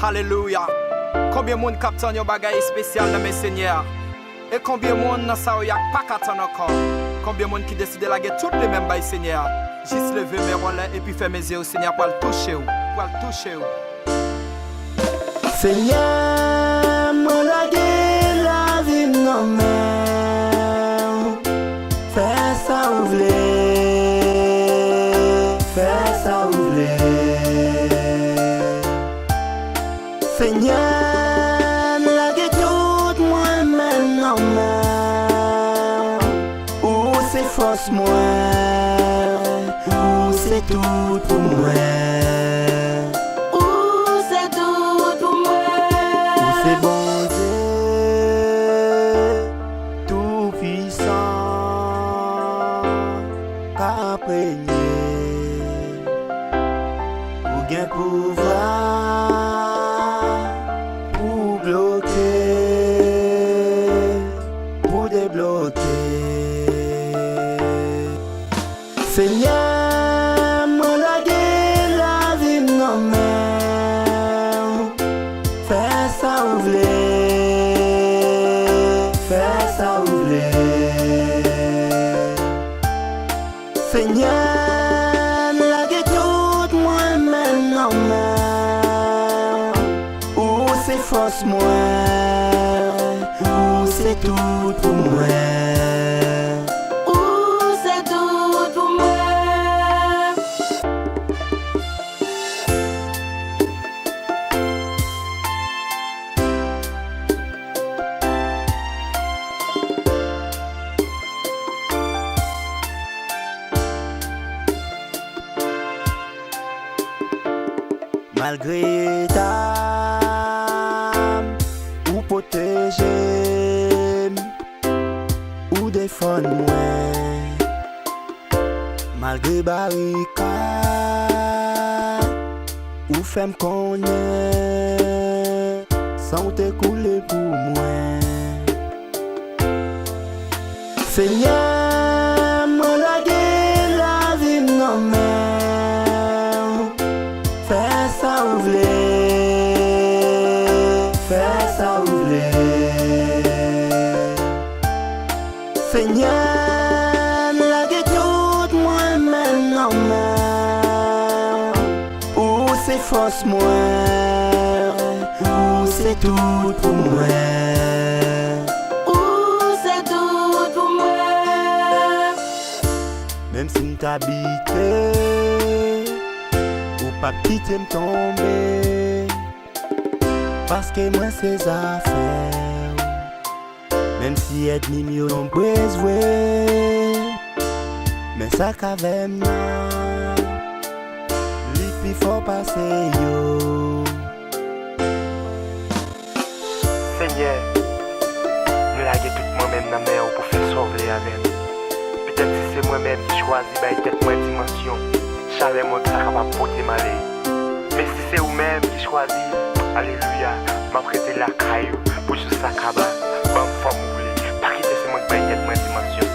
Alléluia. Combien de monde capte un bagage spécial dans mes seigneurs? Et combien de monde dans ça y a pas qu'attend encore? Combien de monde qui décide de laguer toutes les mêmes bails seigneur? Juste lever mes relais et puis faire mes yeux au Seigneur pour le toucher ou. Pour le toucher ou. Seigneur, mon laguer la vie non même. Fais ça ouvler. Fais ça ouvler. Seigneur, laguer tout moi-même non même. Ou c'est force moi. Ou c'est tout pour moi. C'est bon Dieu, tout puissant, qu'après ou gain pouvoir, pour bloquer, pour débloquer. Seigneur, mon laguer la vie non même, fais ça ouvler, fais ça ouvler. Seigneur, laguer tout moi-même non même. Ou c'est force moi, ou c'est tout pour moi. Malgré ta ou protéger ou défendre moi, malgré barricade ou femme connaît sans t'écouler pour moi. Seigneur, mon laguer la vie non même. Fais ça ouvler, fais ça ouvler. Seigneur, laguer tout moi-même non même. Ou c'est force moi, ou c'est tout pour moi. Même si t'habites ou pas quitter me tomber, parce que moi c'est affaires. Même si ennemi yo non besoin, mais ça qu'avec moi, lui faut passer yo. Seigneur, me laguer tout moi-même dans mer pour faire sauver avec. Peut-être si c'est moi-même qui choisis, bah peut-être moins dimension. Chalet moi ça capable porter malheur. Mais si c'est vous-même qui choisit, alléluia, m'a prêté la caillou pour juste ça cabane. Bonne forme vous voulez. Pas quitter c'est moi qui bah peut-être moins dimension.